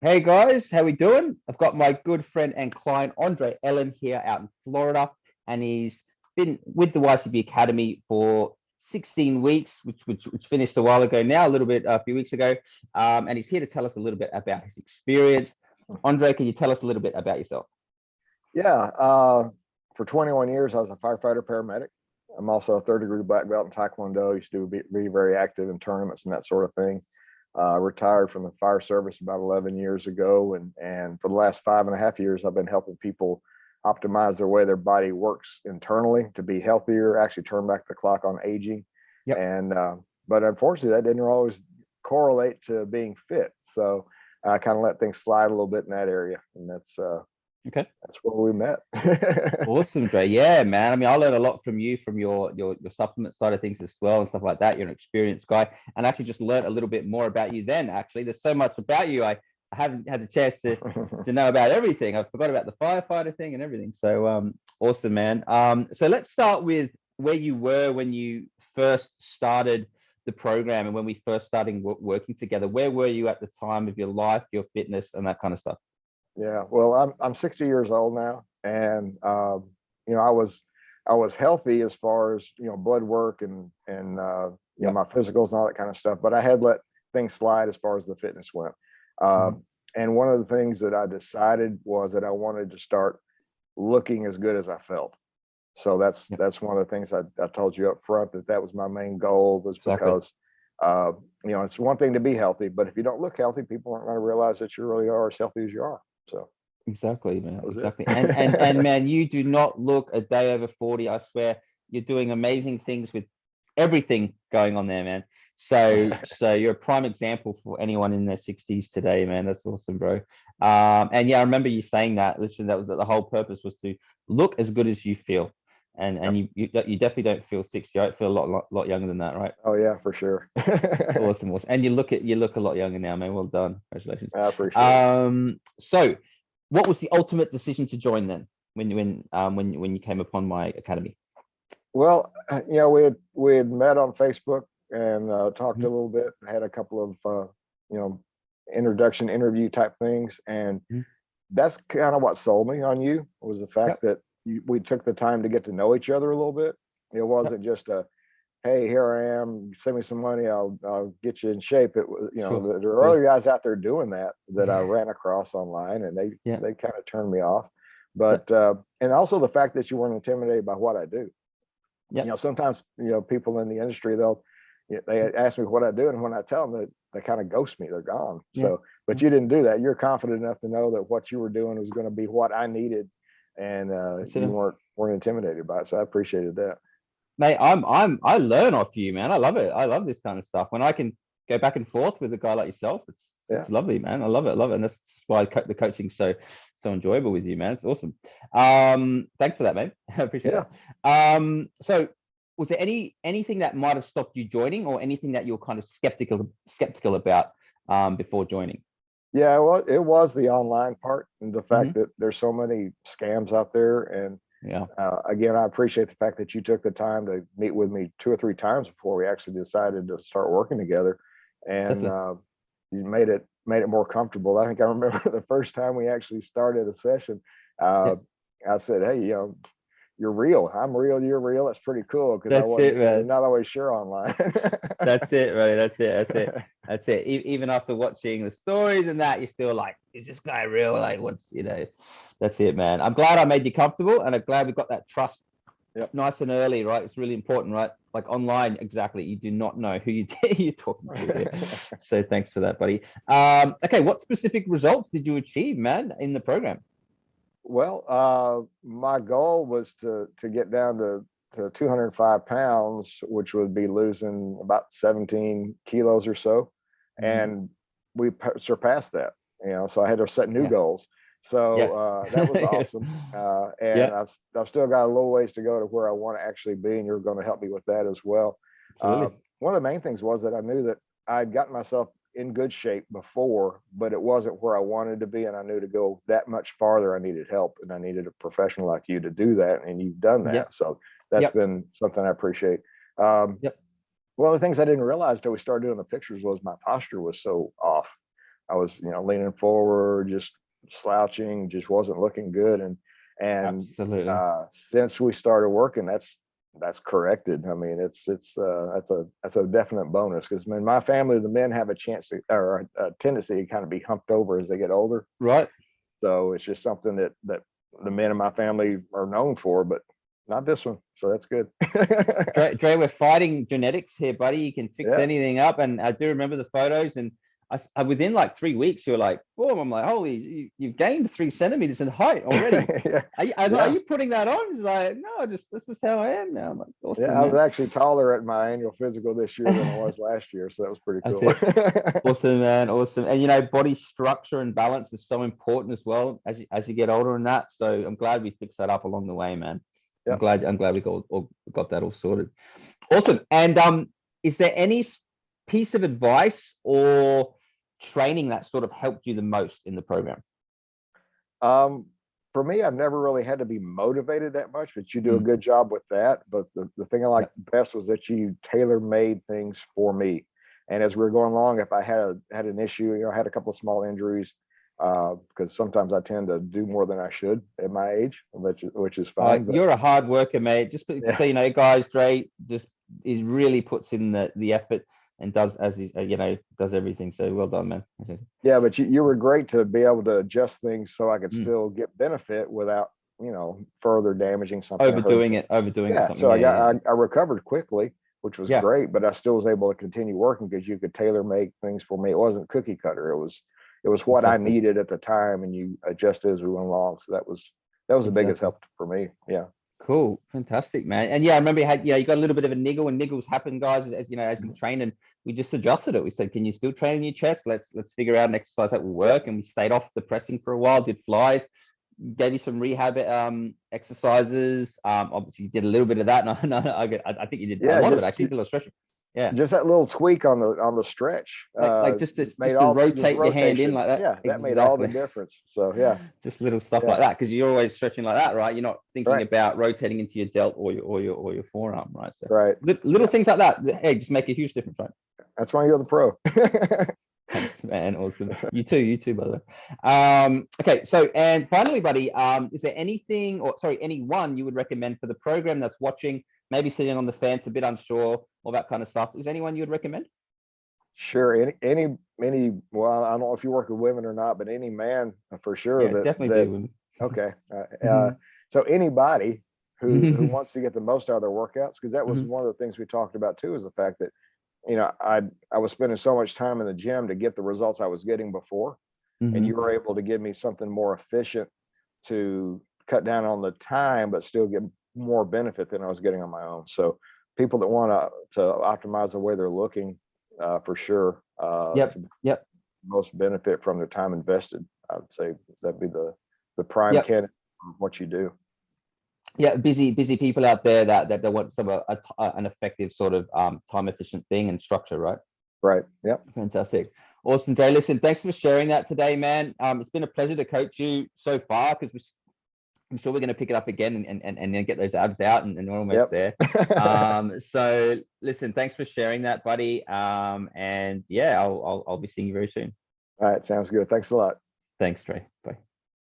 Hey guys, how we doing? I've got my good friend and client Andre Ellen here out in Florida, and he's been with the YCB Academy for 16 weeks, which finished a while ago now, a few weeks ago. And he's here to tell us a little bit about his experience. Andre, can you tell us a little bit about yourself? Yeah, for 21 years, I was a firefighter paramedic. I'm also a third-degree black belt in Taekwondo. Used to be very active in tournaments and that sort of thing. Retired from the fire service about 11 years ago, and for the last 5.5 years, I've been helping people optimize their way their body works internally to be healthier, actually turn back the clock on aging. Yep. And but unfortunately, that didn't always correlate to being fit. So I kind of let things slide a little bit in that area, and Okay. that's where we met. Awesome, Dre. Yeah, man. I mean, I learned a lot from you from your supplement side of things as well and stuff like that. You're an experienced guy, and actually just learned a little bit more about you then. Actually, there's so much about you. I haven't had the chance to know about everything. I forgot about the firefighter thing and everything. So awesome, man. So let's start with where you were when you first started the program and when we first started working together. Where were you at the time of your life, your fitness, and that kind of stuff? Yeah, well, I'm 60 years old now, and I was healthy as far as blood work and my physicals and all that kind of stuff, but I had let things slide as far as the fitness went. Mhm. And one of the things that I decided was that I wanted to start looking as good as I felt. So that's Yep. that's one of the things I told you up front, that was my main goal, was Exactly. because it's one thing to be healthy, but if you don't look healthy, people aren't going to realize that you really are as healthy as you are. So Exactly, man. that was it. Exactly. And man, you do not look a day over 40. I swear, you're doing amazing things with everything going on there, man. So you're a prime example for anyone in their 60s today, man. That's awesome, bro. And yeah, I remember you saying that. Literally, that was the whole purpose was to look as good as you feel. And Yep. you definitely don't feel 60. I feel a lot younger than that, right? Oh yeah, for sure. Awesome, awesome. And you look a lot younger now, man. Well done. Congratulations. I appreciate it. So what was the ultimate decision to join then when you came upon my academy? Well, we had met on Facebook and talked a Mhm. little bit. Had a couple of you know introduction interview type things, and Mhm. that's kind of what sold me on you, was the fact Yep. that we took the time to get to know each other a little bit. It Yep. wasn't just a, hey, here I am, send me some money, I'll get you in shape. It was, Sure. there Of are course. other guys out there doing that I Yeah. ran across online, and they Yeah. they kind of turned me off. Yep. But and also the fact that you weren't intimidated by what I do. Yep. Sometimes people in the industry, they ask me what I do, and when I tell them, that they kind of ghost me, they're gone. Yeah. So, but you didn't do that. You're confident enough to know that what you were doing was going to be what I needed, and That's you it. weren't intimidated by it. So I appreciated that. Mate, I learn off you, man. I love it. I love this kind of stuff. When I can go back and forth with a guy like yourself, Yeah. it's lovely, man. I love it. I love it. And that's why the coaching's so enjoyable with you, man. It's awesome. Thanks for that, mate. I appreciate Yeah. that. So was there anything that might have stopped you joining, or anything that you're kind of skeptical about before joining? Yeah, well, it was the online part, and the Hmm. fact that there's so many scams out there. And Yeah, again, I appreciate the fact that you took the time to meet with me 2 or 3 times before we actually decided to start working together, and definitely. you made it more comfortable. I think I remember the first time we actually started a session. Uh, Yep. I said, "Hey, you're real. I'm real. You're real. That's pretty cool." Because I That's it, wasn't, man. not always sure online. That's it, right? That's it. That's it. That's it. Even after watching the stories and that, you're still like, is this guy real? Like, that's it, man. I'm glad I made you comfortable, and I'm glad we got that trust Yep. nice and early, right? It's really important, right? Like online, exactly. You do not know who you're talking to here. So thanks for that, buddy. Okay, what specific results did you achieve, man, in the program? Well, my goal was to get down to 205 pounds, which would be losing about 17 kilos or so, Mhm. and we surpassed that. So I had to set new Yeah. goals. So Yes. that was awesome, and Yeah. I've still got a little ways to go to where I want to actually be, and you're going to help me with that as well. Uh, Absolutely. One of the main things was that I knew that I'd gotten myself in good shape before, but it wasn't where I wanted to be. And I knew to go that much farther, I needed help, and I needed a professional like you to do that. And you've done that. Yep. So that's Yep. been something I appreciate. Um, Yep. One of the things I didn't realize till we started doing the pictures was my posture was so off. I was, leaning forward, just slouching, just wasn't looking good. And Absolutely. since we started working, that's corrected. I mean, that's a definite bonus, because in my family, the men have a chance to, or a tendency to kind of be humped over as they get older. Right. So it's just something that the men in my family are known for, but not this one. So that's good. Dre, we're fighting genetics here, buddy. You can fix Yeah. anything up. And I do remember the photos, and I within like 3 weeks, you're like, boom. I'm like, holy, you've gained 3 centimeters in height already. Yeah. Are you putting that on? He's like, no, this is how I am now. I'm like, awesome, Yeah, I was actually taller at my annual physical this year than I was last year. So that was pretty cool. Awesome, man. Awesome. And body structure and balance is so important as well as you get older and that. So I'm glad we fixed that up along the way, man. Yep. I'm glad we got that all sorted. Awesome. And is there any piece of advice or training that sort of helped you the most in the program? For me, I've never really had to be motivated that much, but you do a good job with that. But the thing I liked best was that you tailor-made things for me. And as we were going along, if I had an issue, I had a couple of small injuries, because sometimes I tend to do more than I should at my age, which is fine. You're a hard worker, mate. Just so you know, guys, Dre just really puts in the effort and does does everything. So well done, man. Yeah, but you were great to be able to adjust things so I could still get benefit without further damaging something. Overdoing something. So I recovered quickly, which was great, but I still was able to continue working because you could tailor make things for me. It wasn't cookie cutter. It was what I needed at the time, and you adjusted as we went along. So that was the biggest help for me. Yeah. Cool. Fantastic, man. And I remember you got a little bit of a niggle, and niggles happen, guys, as you train, and we just adjusted it. We said, can you still train in your chest? Let's figure out an exercise that will work. And we stayed off the pressing for a while, did flies, gave you some rehab exercises. Obviously you did a little bit of that. And I think you did a lot of it, actually. Did a lot of stretching. Yeah, just that little tweak on the stretch, just to rotate your hand in like that. Yeah, that made all the difference. So yeah, just little stuff like that, because you're always stretching like that, right? You're not thinking about rotating into your delt or your forearm, right? So little things like that, hey, just make a huge difference, right? That's why you're the pro. Thanks, man. Awesome. You too, by the way. Okay, so and finally, buddy, is there anyone you would recommend for the program that's watching, maybe sitting on the fence, a bit unsure, all that kind of stuff? Is anyone you would recommend? Sure. Any well, I don't know if you work with women or not, but any man for sure. Yeah, definitely do. Okay. So anybody who wants to get the most out of their workouts, because that was one of the things we talked about too, is the fact that I was spending so much time in the gym to get the results I was getting before, and you were able to give me something more efficient to cut down on the time, but still get more benefit than I was getting on my own. So people that want to optimize the way they're looking, for sure, most benefit from their time invested, I would say that'd be the prime candidate for what you do. Yeah, busy people out there that want an effective sort of time efficient thing and structure, right? Right. Yep. Fantastic. Awesome, Dre. Listen, thanks for sharing that today, man. It's been a pleasure to coach you so far, because I'm sure we're going to pick it up again and then get those abs out, and we're almost there. So listen, thanks for sharing that, buddy. And yeah, I'll be seeing you very soon. All right. Sounds good. Thanks a lot. Thanks, Dre. Bye.